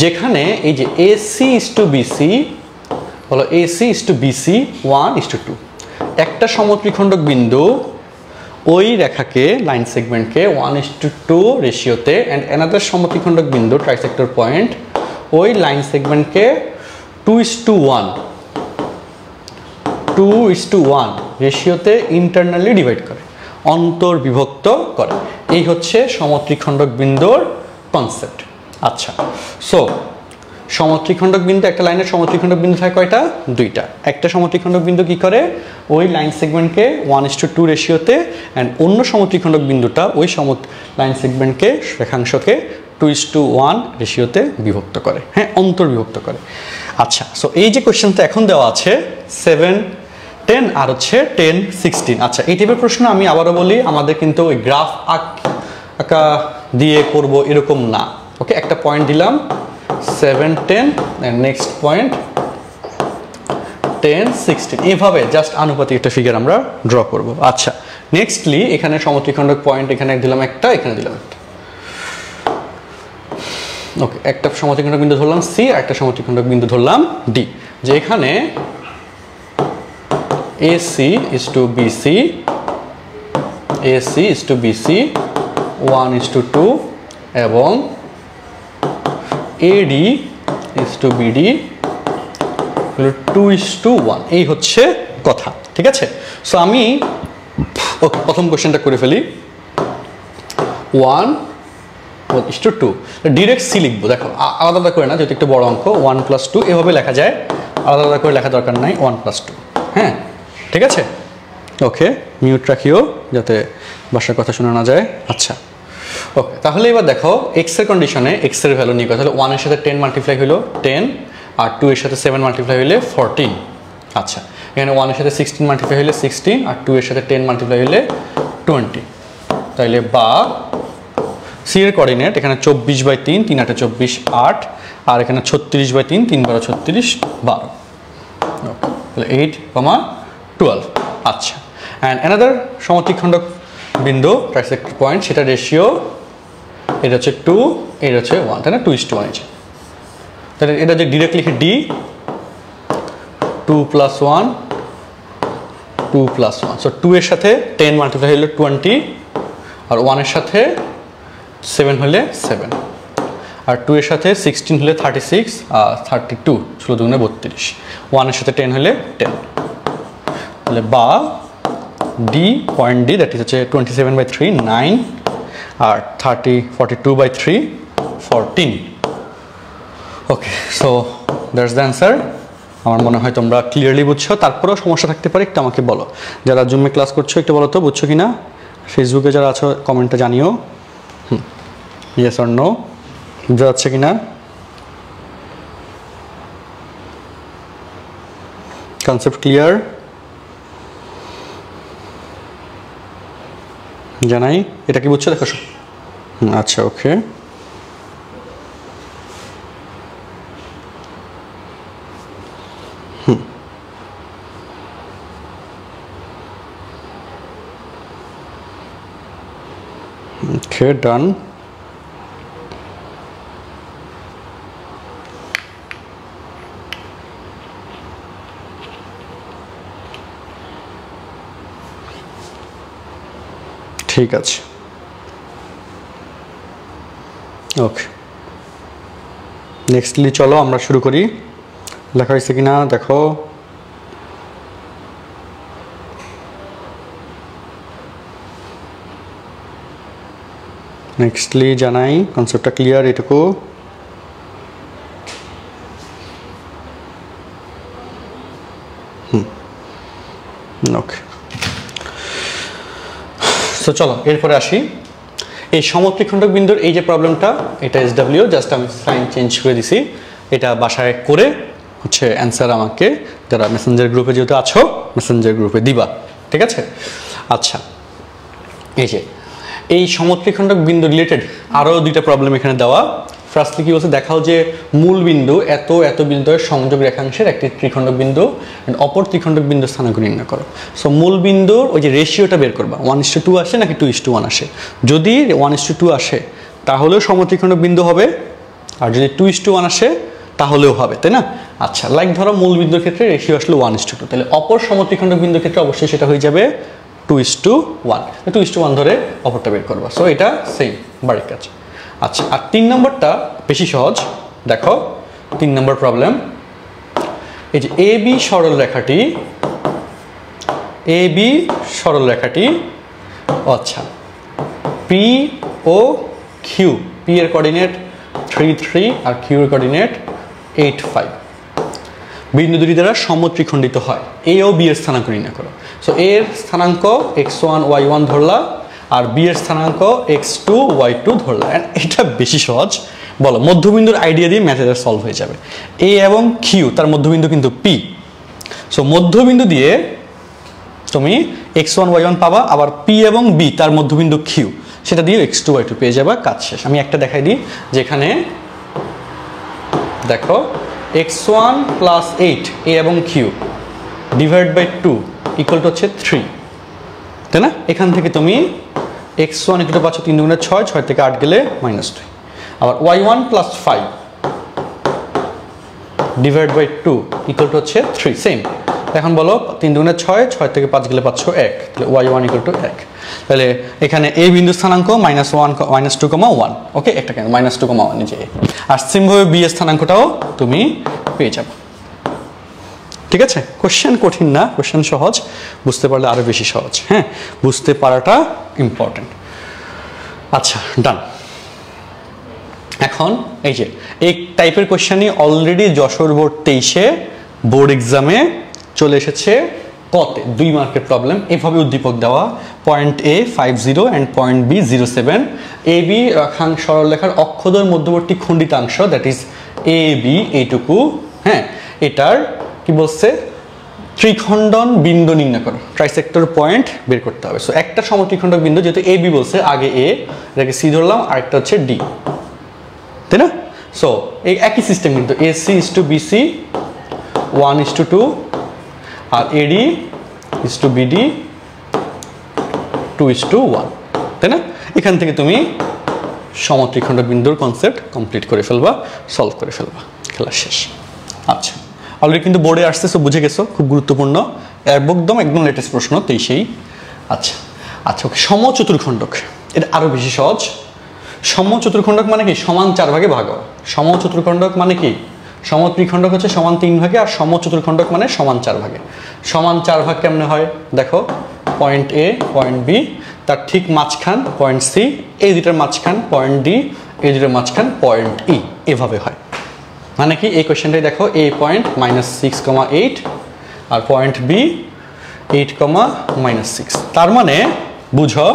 যেখানে এই যে AC is to BC, বলো AC is to BC 1:2, একটা সমত্রিখণ্ডক বিন্দু ওই রেখাকে, লাইন সেগমেন্টকে 1:2 রেশিওতে, অ্যান্ড অ্যানাদার সমত্রিখণ্ডক বিন্দু ট্রাইসেক্টর পয়েন্ট ওই লাইন সেগমেন্টকে 2:1 রেশিওতে ইন্টারনালি ডিভাইড করে, অন্তর্বিভক্ত করে। এই হচ্ছে সমত্রিখণ্ডক বিন্দুর কনসেপ্ট। আচ্ছা সো সমত্রিখণ্ডক বিন্দু, একটা লাইনের সমত্রিখণ্ডক বিন্দু থাকে কয়টা? দুইটা। একটা সমত্রিখণ্ডক বিন্দু কি করে, ওই লাইন সেগমেন্টকে 1:2 রেশিওতে, অ্যান্ড অন্য সমত্রিখণ্ডক বিন্দুটা ওই লাইন সেগমেন্টকে, রেখাংশকে 2:1 রেশিওতে বিভক্ত করে, হ্যাঁ, অন্তর্বিভক্ত করে। আচ্ছা, সো এই যে কোয়েশ্চেনটা এখন দেওয়া আছে 7, 10 আর হচ্ছে 10, 16। আচ্ছা, এই টাইপের প্রশ্ন আমি আবারও বলি, আমাদের কিন্তু ওই গ্রাফ আঁকা দিয়ে করব এরকম না। ওকে, একটা পয়েন্ট দিলাম 7, 10, নেক্সট পয়েন্ট 10, 16, এইভাবে জাস্ট আনুপাতিক একটা ফিগার আমরা ড্র করব। আচ্ছা, নেক্সটলি এখানে সমত্রিখণ্ডক পয়েন্ট এখানে দিলাম একটা, এখানে দিলাম একটা। ওকে, একটা সমত্রিখণ্ডক বিন্দু ধরলাম সি, একটা সমত্রিখণ্ডক বিন্দু ধরলাম ডি, যে এখানে AC is to BC, AC is to BC 1:2 এবং AD is to BD 2:1, এই হচ্ছে কথা, ঠিক আছে। সো আমি প্রথম কোশ্চেনটা করে ফেলি, 1:2, ডিরেক্ট সি লিখবো। দেখো আলাদা আলাদা করে না, যেহেতু একটু বড় অঙ্ক, 1+2 এভাবে লেখা যায়, আলাদা আলাদা করে লেখা দরকার নাই, 1+2, হ্যাঁ, ঠিক আছে। ওকে, মিউট রাখিও যাতে বাসার কথা শোনা না যায়। আচ্ছা, ওকে, তাহলে এবার দেখো এক্স এর কন্ডিশনে এক্স এর ভ্যালু নিয়ে কথা হলো, 1 এর সাথে 10 মাল্টিপ্লাই হলো 10, আর 2 এর সাথে 7 মাল্টিপ্লাই হলে 14। আচ্ছা, এখানে 1 এর সাথে 16 মাল্টিপ্লাই হলে 16, আর 2 এর সাথে 10 মাল্টিপ্লাই হলে 20। তাইলে বা সি এর কোঅর্ডিনেট এখানে 24/3, 3 8 24, 8, আর এখানে 36/3, 3 12 36, 12। ওকে, তাহলে 8, 12। আচ্ছা, অ্যান্ড অ্যানাদার সমত্রিখণ্ডক বিন্দু ট্রাইসেক্টর পয়েন্ট, সেটা রেশিও, এটা হচ্ছে 2, এটা হচ্ছে 1, তাই না, 2:1 আছে। তাহলে এটা যে ডিরেক্ট লিখে ডি 2 + 1, 2 + 1, সো 2 এর সাথে 10 মাল্টিপ্লাই হলে 20, আর 1 এর সাথে 7 হলে 7, আর 2 এর সাথে 16 হলে 36, আর 32 ষোলো দুগুণে 32, 1 এর সাথে 10 হলে 10। তাহলে বা D, point D, that is হচ্ছে 27/3, 9, আর 42/3, 14। ওকে, সো দ্যাটস দ্য অ্যান্সার। আমার মনে হয় তোমরা ক্লিয়ারলি বুঝছো, তারপরেও সমস্যা থাকতে পারে, একটু আমাকে বলো। যারা জুমে ক্লাস করছো একটু বলো তো বুঝছো কি না, ফেসবুকে যারা আছো কমেন্টে জানিও, ইয়েস অর নো, বুঝা যাচ্ছে কিনা। কনসেপ্ট ক্লিয়ার জানাই, এটা কি বুঝছো দেখো। আচ্ছা, ওকে, ওকে, ডান। ঠিক আছে, ওকে, নেক্সটলি চলো আমরা শুরু করি। লেখা হয়েছে কিনা দেখো। নেক্সটলি জানাই, কনসেপ্টটা ক্লিয়ার এটুকু। ওকে, সো চলো এরপরে আসি। এই সমত্রিখণ্ডক বিন্দুর এই যে প্রবলেমটা, এটা SW, জাস্ট আমি সাইন চেঞ্জ করে দিছি। এটা বাসায় করে হচ্ছে অ্যান্সার আমাকে, যারা মেসেঞ্জার গ্রুপে যেহেতু আছো, মেসেঞ্জার গ্রুপে দিবা, ঠিক আছে। আচ্ছা, এই যে এই সমত্রিখণ্ডক বিন্দু রিলেটেড আরও দুইটা প্রবলেম এখানে দেওয়া। ফার্স্টলি কি বলছে, দেখাও যে মূল বিন্দু এত এত বিন্দুর সংযোগ রেখাংশের একটি ত্রিখণ্ডক বিন্দু, অপর ত্রিখণ্ডক বিন্দুর স্থানাঙ্ক নির্ণয় করো। সো মূল বিন্দুর ওই যে রেশিওটা বের করবা, 1:2 আসে নাকি 2:1 আসে। যদি 1:2 আসে তাহলেও সমত্রিখণ্ডক বিন্দু হবে, আর যদি 2:1 আসে তাহলেও হবে, তাই না। আচ্ছা, লাইক ধরো মূল বিন্দুর ক্ষেত্রে রেশিও আসলো 1:2, তাহলে অপর সমত্রিখণ্ডক বিন্দুর ক্ষেত্রে অবশ্যই সেটা হয়ে যাবে 2:1, 2:1 ধরে অপরটা বের করবা। সো এটা সেম বাড়ির কাজ। আচ্ছা, আর 3 নম্বরটা বেশি সহজ। দেখো 3 নম্বর প্রবলেম, এই যে AB সরল রেখাটি, আচ্ছা, P ও Q, P এর কোঅর্ডিনেট 3, 3, আর Q এর কোঅর্ডিনেট 8 5 বিন্দু দুটি দ্বারা সমত্রিখণ্ডিত হয়। এ ও বি এর স্থানাঙ্ক নির্ণয় করো। সো এ এর স্থানাঙ্ক x1 y1 ধরলা আর বি এর স্থানাঙ্ক x2 y2 ধরলা। এটা বেশি সহজ। বলো মধ্যবিন্দুর আইডিয়া দিয়ে ম্যাথটা সলভ হয়ে যাবে। এ এবং কিউ তার মধ্যবিন্দু কিন্তু পি। সো মধ্যবিন্দু দিয়ে তুমি x1 y1 পাবা, আবার পি এবং বি তার মধ্যবিন্দু কিউ, সেটা দিয়ে x2 y2 পেয়ে যাবা। কাজ শেষ। আমি একটা দেখাই দিই, যেখানে দেখো x1 প্লাস 8 এ এবং কিউ ডিভাইড বাই 2 ইকুয়াল টু হচ্ছে 3, তাই না? এখান থেকে তুমি x1 ইকুয়াল টু পাচ্ছ 3 দুগুণে 6, 6 থেকে 8 গেলে -2। আবার y1 plus 5 divide by 2 equal to হচ্ছে 3, সেম। এখন বলো 3 দুগুণে 6, 6 থেকে 5 গেলে পাচ্ছ 1, তাহলে y1 ইকুয়াল টু 1। তাহলে এখানে a বিন্দু স্থানাঙ্ক -2,1, ওকে, একটা কেন -2,1 নিচে। আর সেমভাবে b এর স্থানাঙ্কটাও তুমি পেয়ে যাবে। ঠিক আছে? কোশ্চেন কঠিন না, কোশ্চেন সহজ, বুঝতে পারলে আরো বেশি সহজ। হ্যাঁ, বুঝতে পারাটা ইম্পর্টেন্ট। আচ্ছা, ডান। এখন এই যে এই টাইপের কোশ্চেনই অলরেডি যশোর বোর্ড 23-এ বোর্ড এক্সামে চলে এসেছে। কতে 2 মার্কের প্রবলেম এভাবে উদ্দীপক দেওয়া, point A 50 and point B 07, A B রেখাংশ সরলরেখার অক্ষদ্বয় মধ্যবর্তী খণ্ডিতাংশ, দ্যাট ইজ এ বি, এইটুকু। হ্যাঁ, এটার কি বলছে, ত্রিখণ্ডন বিন্দু নির্ণয় করো, ট্রাইসেক্টর পয়েন্ট বের করতে হবে। সো একটা সমত্রিখণ্ডক বিন্দু, যেহেতু এ বি বলছে, আগে এ, এটাকে সি ধরলাম, আরেকটা হচ্ছে ডি, তাই না? সো এই একই সিস্টেম কিন্তু এসি ইজ টু বিসি 1:2, আর এডি ইজ টু বিডি 2:1, তাই না? এখান থেকে তুমি সমত্রিখণ্ডক বিন্দুর কনসেপ্ট কমপ্লিট করে ফেলবা, সলভ করে ফেলবা, খেলা শেষ। আচ্ছা, অলরেডি কিন্তু বোর্ডে আসছে, সো বুঝে গেছো, খুব গুরুত্বপূর্ণ, একদম লেটেস্ট প্রশ্ন 23-এই। আচ্ছা আচ্ছা, ওকে। সমচতুর্খণ্ডক, এটা আরো বেশি সহজ। সমচতুর্খণ্ডক মানে কি? সমান 4 ভাগে ভাগ হয়। সমচতুর্খণ্ডক মানে কি? সমত্রিখণ্ডক হচ্ছে সমান 3 ভাগে, আর সমচতুর্খণ্ডক মানে সমান 4 ভাগে। সমান 4 ভাগ কেমনে হয় দেখো, পয়েন্ট এ, পয়েন্ট বি, তার ঠিক মাঝখান পয়েন্ট সি, এই দুটার মাঝখান পয়েন্ট ডি, এই দুটার মাঝখান পয়েন্ট ই, এভাবে হয়। মানে কি? এই কোয়েশ্চেনটাই দেখো, এ পয়েন্ট -6,8 আর পয়েন্ট বি 8,-6। তার মানে বুঝো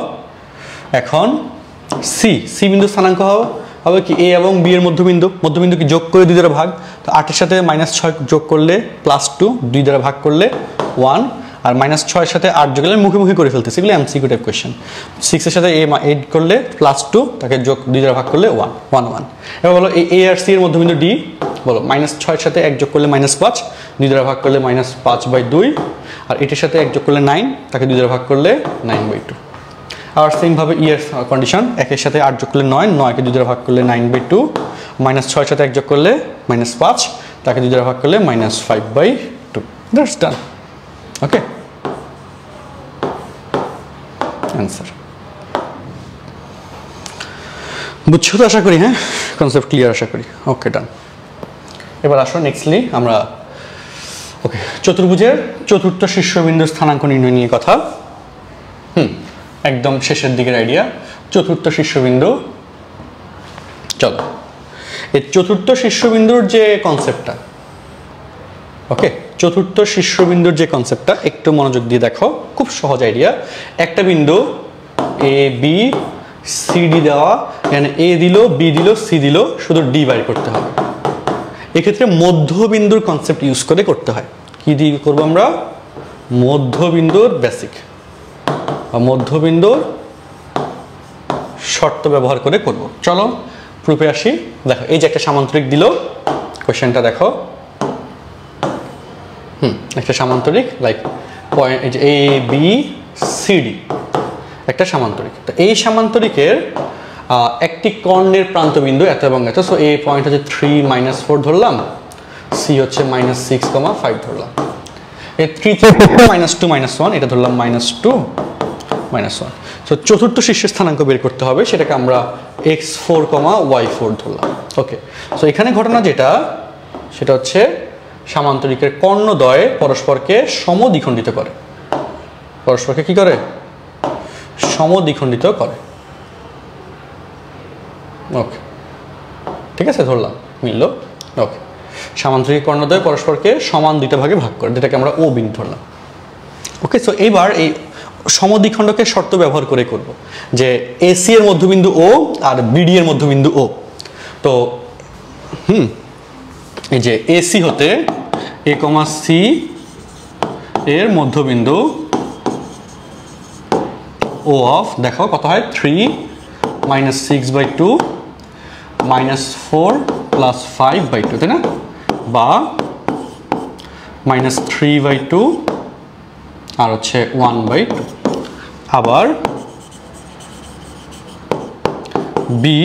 এখন সি বিন্দু স্থানাঙ্ক হবে কি? এ এবং বি এর মধ্যবিন্দু কি যোগ করে 2 দ্বারা ভাগ, তো 8-এর সাথে -6 যোগ করলে +2, 2 দ্বারা ভাগ করলে 1, আর -6-এর সাথে 8 যোগ করলে মুখে করে ফেলতেছি, এগুলো এমসিকিউ টাইপ কোয়েশ্চেন। 6-এর সাথে 8 করলে +2, তাকে যোগ 2 দ্বারা ভাগ করলে 1। এবার বলো এ আর সি এর মধ্যবিন্দু ডি, বলো -6-এর সাথে 1 যোগ করলে -5, 2 দ্বারা ভাগ করলে -5/2, আর এটির সাথে 1 যোগ করলে 9, তাকে 2 দ্বারা ভাগ করলে 9/2। আর সেমভাবে ই এর কন্ডিশন, 1-এর সাথে 8 যোগ করলে 9, 9-কে 2 দ্বারা ভাগ করলে 9/2, -6-এর সাথে 1 যোগ করলে -5, তাকে 2 দ্বারা ভাগ করলে -5/2। That's done. ওকে, অ্যান্সার বুঝছো তো আশা করি? হ্যাঁ, কনসেপ্ট ক্লিয়ার আশা করি। ওকে, ডান। এবার আসো নেক্সটলি আমরা, ওকে, চতুর্ভুজের চতুর্থ শীর্ষবিন্দুর স্থানাঙ্ক নির্ণয় নিয়ে কথা। একদম শেষের দিকের আইডিয়া, চতুর্থ শীর্ষবিন্দু। চলো, এই চতুর্থ শীর্ষবিন্দুর যে কনসেপ্টটা, ওকে, চতুর্থ শীর্ষবিন্দুর যে কনসেপ্টটা একটু মনোযোগ দিয়ে দেখো, খুব সহজ আইডিয়া। একটা বিন্দু এ বি সি ডি দেওয়া, এখানে এ দিল, বি দিল, সি দিল, শুধু ডি বাইর করতে হবে। এক্ষেত্রে মধ্যবিন্দুর কনসেপ্ট ইউজ করে করতে হয়। কি দিয়ে করবো আমরা? মধ্যবিন্দুর বেসিক বা মধ্যবিন্দুর শর্ত ব্যবহার করে করব। চলো প্রুফে আসি। দেখো, এই যে একটা সামান্তরিক দিল, কোশ্চেনটা দেখো, একটা সামান্তরিক, লাইক পয়েন্ট, এই যে এ বি সি ডি একটা সামান্তরিক। তো এই সামান্তরিকের একটি কর্ণের প্রান্তবিন্দু এত এবং এত। সো এই পয়েন্ট হচ্ছে 3 -4 ধরলাম, সি হচ্ছে -6,5 ধরলাম। এই 3 থেকে -2 -1, এটা ধরলাম -2 -1। সো চতুর্থ শীর্ষের স্থানাঙ্ক বের করতে হবে, সেটাকে আমরা x4, y4 ধরলাম। ওকে, সো এখানে ঘটনা যেটা, সেটা হচ্ছে সামান্তরিকের কর্ণদ্বয় পরস্পরকে সমদ্বিখণ্ডিত করে। পরস্পরকে কি করে? সমদ্বিখণ্ডিত করে। ওকে, ঠিক আছে, ধরলাম, মিলল। ওকে, সামান্তরিক কর্ণদ্বয় পরস্পরকে সমান দুইটা ভাগে ভাগ করে, যেটাকে আমরা ও বিন্দু ধরলাম। ওকে, সো এইবার এই সমদ্বিখণ্ডকের শর্ত ব্যবহার করে করব যে এসি এর মধ্যবিন্দু ও আর বিডি এর মধ্যবিন্দু ও। তো এই যে এসি হতে এ কমা সি এর মধ্যবিন্দু ও অফ, দেখো কত হয় 3 - 6/2 -4 + 5/2, তাই না? বা -3/2 আর হচ্ছে 1/2। আবার বি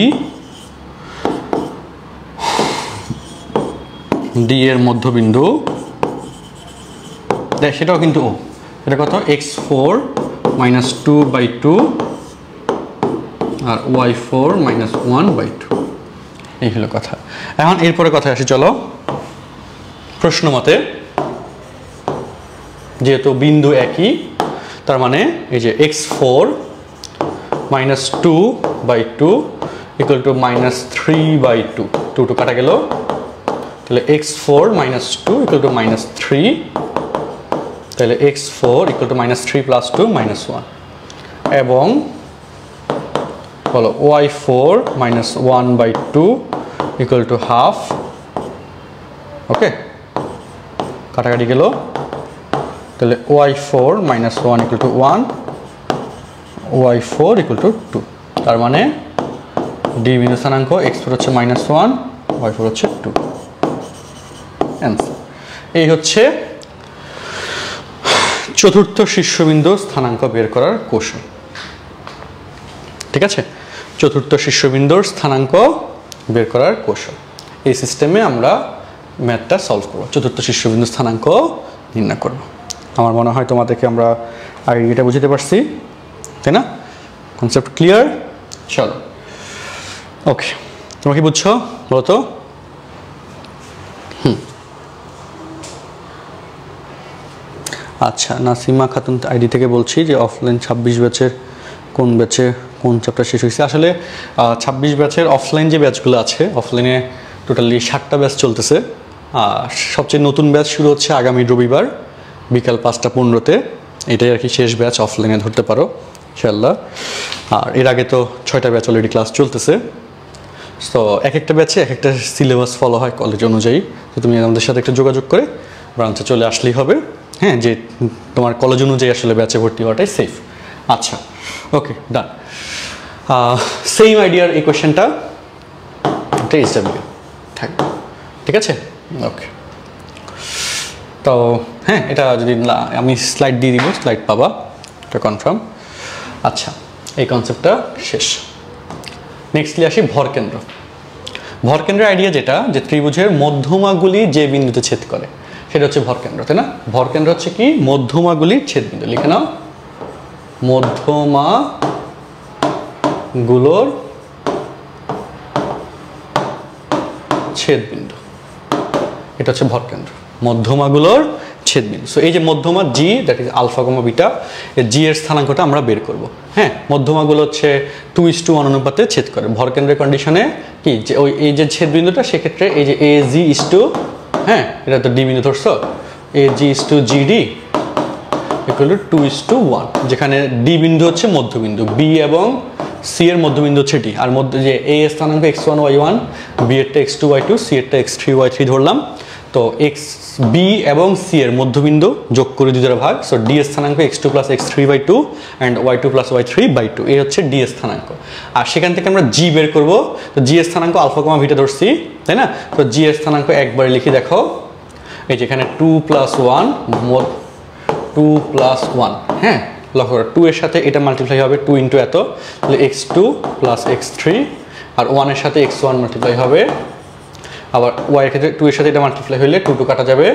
ডি এর মধ্যবিন্দু, দেখ সেটাও কিন্তু ও, এটা কত x4 - 2/2 আর y4 - 1/2। এই হলো কথা। এখন এরপরে কথা আসি, চলো প্রশ্ন মতে যেহেতু বিন্দু একই, তার মানে এই যে x4 - 2/2 = -3/2, 2 কাটা গেল, তাহলে x4 - 2 = -3, তাহলে x4 = -3 + 2 -1, এবং বলো y4 - 1/2 = হাফ। ওকে, কাটাকাটি গেল, তাহলে y4 - 1 = 1, y4 = 2। তার মানে ডি বিন্দু স্থানাঙ্ক x4 হচ্ছে -1, y4 হচ্ছে 2। অ্যান্সার। এই হচ্ছে চতুর্থ শীর্ষবিন্দু স্থানাঙ্ক বের করার কৌশল। ঠিক আছে, চতুর্থ শীর্ষবিন্দুর স্থানাঙ্ক বের করার কৌশল। এই সিস্টেমে আমরা ম্যাথটা সলভ করব, চতুর্থ শীর্ষবিন্দু স্থানাঙ্ক নির্ণয় করব। আমার মনে হয় তোমাদেরকে আমরা আইডিয়াটা বুঝতে পারছি, তাই না? Concept clear? চলো, ওকে, তোমরা কি বুঝছো বলো তো? আচ্ছা, নাসিমা খাতুন আইডি থেকে বলছি যে অফলাইন 26 ব্যাচের কোন ব্যাচে কোন চ্যাপ্টার শেষ হয়েছে। আসলে 26 ব্যাচের অফলাইন যে ব্যাচগুলো আছে, অফলাইনে টোটালি 7টা ব্যাচ চলতেছে। সবচেয়ে নতুন ব্যাচ শুরু হচ্ছে আগামী রবিবার বিকাল 5টা 15-তে। এটাই আর কি শেষ ব্যাচ, অফলাইনে ধরতে পারো ইনশাআল্লাহ। আর এর আগে তো 6টা ব্যাচ অলরেডি ক্লাস চলতেছে। তো এক একটা ব্যাচে এক একটা সিলেবাস ফলো হয় কলেজ অনুযায়ী। তো তুমি আমাদের সাথে একটা যোগাযোগ করে ব্রাঞ্চে চলে আসলেই হবে। হ্যাঁ, যে তোমার কলেজ অনুযায়ী আসলে ব্যাচে ভর্তি হওয়াটাই সেফ। আচ্ছা, ওকে, ডান। সেম আইডিয়ার এই কোয়েশ্চেনটা এটা SW থাকবে, ঠিক আছে? ওকে, তো হ্যাঁ, এটা যদি আমি স্লাইড দিয়ে দিব, স্লাইড পাবা, এটা কনফার্ম। আচ্ছা, এই কনসেপ্টটা শেষ। নেক্সটলি আসি ভরকেন্দ্র। ভরকেন্দ্রের আইডিয়া যেটা, যে ত্রিভুজের মধ্যমাগুলি যে বিন্দুতে ছেদ করে সেটা হচ্ছে ভরকেন্দ্র, তাই না? ভরকেন্দ্র হচ্ছে কি? মধ্যমাগুলির ছেদবিন্দু। লিখে নাও, মধ্যমাগুলোর ছেদবিন্দু, এটা হচ্ছে ভরকেন্দ্র, মধ্যমাগুলোর ছেদবিন্দু। সো এই যে মধ্যমা G, that is alpha comma beta, এই জি এর স্থানাঙ্কটা আমরা বের করব। হ্যাঁ, মধ্যমাগুলো হচ্ছে 2:1 অনুপাতে ছেদ করে। ভরকেন্দ্রের কন্ডিশনে কি, যে ওই এই যে ছেদবিন্দুটা, সেক্ষেত্রে এই যে AG is to, হ্যাঁ, এটা তো ডি বিন্দু ধরছো, AG is to GD equal to 2:1, যেখানে ডি বিন্দু হচ্ছে মধ্যবিন্দু, বি এবং সি এর মধ্যবিন্দু হচ্ছে ডি। আর মধ্যে যে এ এর স্থানাঙ্ক x1 y1, B এরটা x2 y2, C এরটা x3 y3 ধরলাম। তো এক্স বি এবং সি এর মধ্যবিন্দু যোগ করে 2 দ্বারা ভাগ। সো ডি এর স্থানাঙ্ক x2 + x3/2 and y2 + y3/2, এই হচ্ছে ডি এর স্থানাঙ্ক। আর সেখান থেকে আমরা জি বের করব। তো জি এর স্থানাঙ্ক আলফা কমা বিটা ধরছি, তাই না? তো জি এর স্থানাঙ্ক একবারে লিখে দেখো, এই যেখানে 2 + 1, মোট 2 + 1, হ্যাঁ, লক্ষ্য করো 2 এর সাথে এটা মাল্টিপ্লাই হবে 2 × এত, তাহলে x2 + x3, আর 1 এর সাথে x1 মাল্টিপ্লাই হবে। আবার y এর ক্ষেত্রে 2 এর সাথে এটা মাল্টিপ্লাই হলে 2 কাটা যাবে,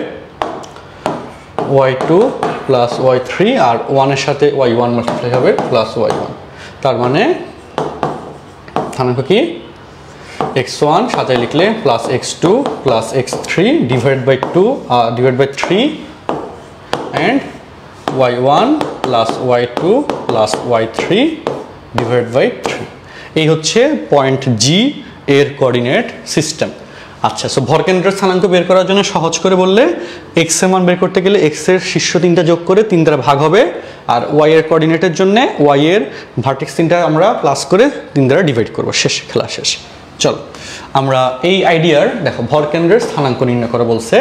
y2 + y3, আর 1 এর সাথে y1 মাল্টিপ্লাই হবে +y1। তার মানে স্থানাঙ্ক কি? x1 সাথে লিখলে +x2 + x3 /2 and y1 + y2 + y3 /3। এই হচ্ছে পয়েন্ট জি এর কোঅর্ডিনেট সিস্টেম। আচ্ছা, সো ভরকেন্দ্রের স্থানাঙ্ক বের করার জন্য সহজ করে বললে এক্স এর মান বের করতে গেলে এক্স এর শীর্ষ 3টা যোগ করে 3 দ্বারা ভাগ হবে, আর ওয়াই এর কোঅর্ডিনেটের জন্য ওয়াই এর ভার্টেক্স 3টা আমরা প্লাস করে 3 দ্বারা ডিভাইড করব। শেষ, খেলা শেষ। চলো আমরা এই আইডিয়ার দেখো ভরকেন্দ্রের স্থানাঙ্ক নির্ণয় করা বলছে।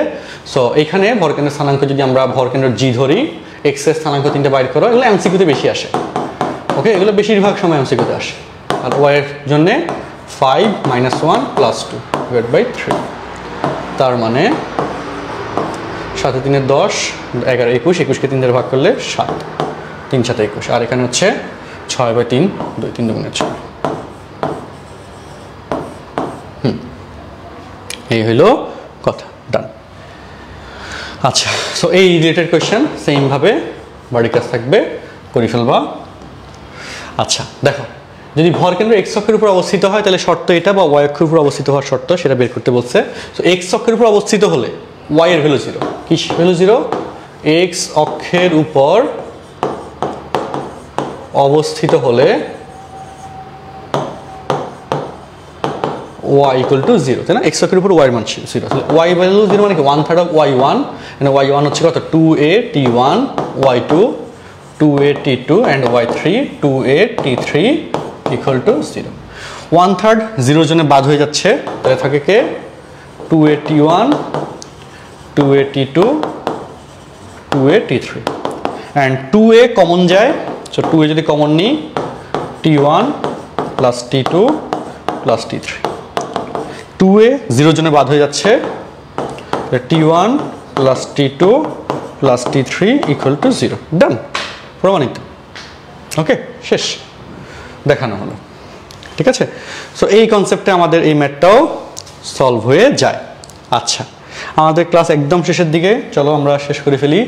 সো এখানে ভরকেন্দ্রের স্থানাঙ্ক যদি আমরা ভরকেন্দ্র জি ধরি, এক্স এর স্থানাঙ্ক 3টা বাইর করো, এগুলো এমসিকিউতে বেশি আসে। ওকে, এগুলো বেশিরভাগ সময় এমসিকিউতে আসে। আর ওয়াই এর জন্য 5 - 1 + 2 / 3, তার মানে 7 × 3 = 10, 11 = 21, 21কে 3 দ্বারা ভাগ করলে 7, 3 × 7 = 21, আর এখানে হচ্ছে 6/3, 2 3 × 6। এই হইলো কথা, ডান। আচ্ছা, সো এই রিলেটেড কোয়েশ্চেন সেম ভাবে বাড়ি কাজ থাকবে, করে ফেলবা। আচ্ছা দেখো, যদি ভরকেন্দ্র এক্স অক্ষের উপর অবস্থিত হয় তাহলে শর্ত এটা, বা ওয়াই অক্ষের উপর অবস্থিত হওয়ার শর্ত সেটা বের করতে বলছে। সো এক্স অক্ষের উপর অবস্থিত হলে ওয়াই এর ভ্যালু 0। কি ভ্যালু 0? এক্স অক্ষের উপর অবস্থিত হলে y = 0, তাই না? এক্স অক্ষের উপর ওয়াই এর মান 0, তাহলে y ভ্যালু 0 মানে কি 1/3 অফ y1, মানে y1 হচ্ছে কত 2a t1, y2 2a t2 and y3 2a t3 = 0। 1/3 0 জন্য বাদ হয়ে যাচ্ছে, তাহলে থাকে কে 2a t1 2a t2 2a t3 and 2a common যায়। সো 2a যদি কমন নিই t1 + t2 + t3, 2a 0 জন্য বাদ হয়ে যাচ্ছে, t1 + t2 + t3 = 0। ডান, প্রমাণিত। ওকে, শেষ, দেখানো হলো। ঠিক আছে, সো এই কনসেপ্টে আমাদের এই ম্যাথটাও সলভ হয়ে যায়। আচ্ছা, আমাদের ক্লাস একদম শেষের দিকে, চলো আমরা শেষ করে ফেলি।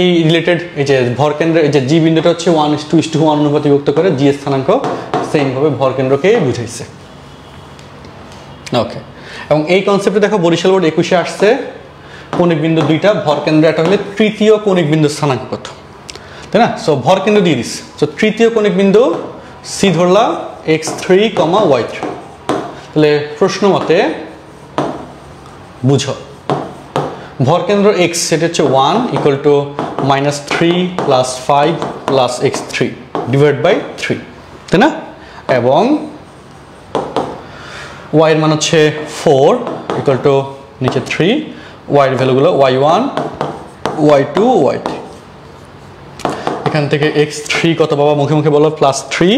এই রিলেটেড এই যে ভরকেন্দ্রের এই যে জি বিন্দুটা হচ্ছে 1:1 অনুপাতে বিভক্ত করে জি এর স্থানাঙ্ক সেমভাবে ভরকেন্দ্রকে বুঝাইছে। ওকে, এবং এই কনসেপ্টে দেখো বরিশাল বোর্ড 21-এ আসছে কৌণিক বিন্দু দুইটা, ভরকেন্দ্র একটা হলে তৃতীয় কৌণিক বিন্দুর স্থানাঙ্ক কত, তাই না? সো ভরকেন্দ্র দিয়ে দিস। সো তৃতীয় কৌণিক বিন্দু সি ধরলা x3, y3, তাহলে প্রশ্ন মতে বুঝো ভরকেন্দ্র x সেটা হচ্ছে 1 = -3 + 5 + x3 / 3, তাই না? এবং y এর মান হচ্ছে 4 = নিচে 3, y এর ভ্যালুগুলো y1 y2 y3। এখান থেকে x3 কত বাবা, মুখে মুখে বলো +3,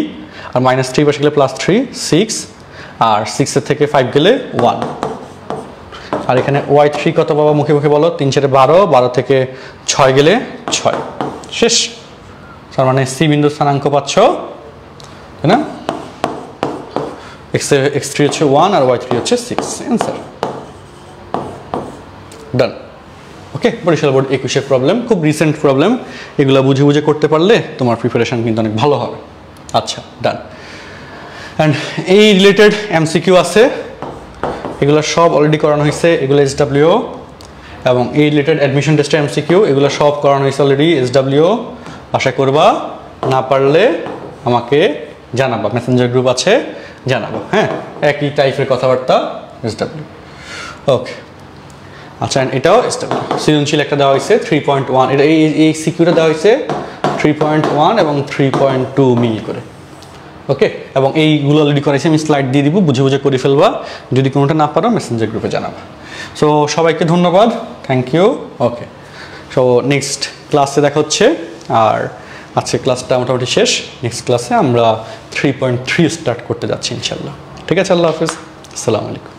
আর -3 পাশে গেলে +3 6, আর 6 এর থেকে 5 গেলে 1, আর এখানে y3 কত বাবা, মুখে মুখে বলো 3 × 12, 12 থেকে 6 গেলে 6। শেষ, তার মানে সি বিন্দুর স্থানাঙ্ক পাচ্ছ, তাই না? x3 হচ্ছে 1 আর y3 হচ্ছে 6, অ্যান্সার। ডান। ওকে, বরিশাল বোর্ড 21-এর প্রবলেম, খুব রিসেন্ট প্রবলেম, এগুলো বুঝে বুঝে করতে পারলে তোমার প্রিপারেশন কিন্তু অনেক ভালো হবে। আচ্ছা, ডান। অ্যান্ড এই রিলেটেড এমসিকিউ আছে, এগুলো সব অলরেডি করানো হয়েছে, এগুলো SW, এবং এই রিলেটেড অ্যাডমিশন টেস্টের এমসিকিউ এগুলো সব করানো হয়েছে অলরেডি SW। আশা করবা, না পারলে আমাকে জানাবা, মেসেঞ্জার গ্রুপ আছে, জানাবো। হ্যাঁ, একই টাইপের কথাবার্তা SW। ওকে, আচ্ছা, এটাও SW। সৃজনশীল একটা দেওয়া হয়েছে 3.1, এটা এই সিকিউটা দেওয়া হয়েছে 3.1 এবং 3.2 মিল করে। ওকে, এবং এইগুলো অলরেডি করেছি, আমি স্লাইড দিয়ে দিব, বুঝে বুঝে করে ফেলবা। যদি কোনোটা না পারো মেসেঞ্জার গ্রুপে জানাবা। সো সবাইকে ধন্যবাদ, thank you. Okay, so next ক্লাসে দেখা হচ্ছে, আর আজকে ক্লাসটা মোটামুটি শেষ। নেক্সট ক্লাসে আমরা 3.3 স্টার্ট করতে যাচ্ছি ইনশাল্লাহ। ঠিক আছে, আল্লাহ হাফিজ, আসসালামু আলাইকুম।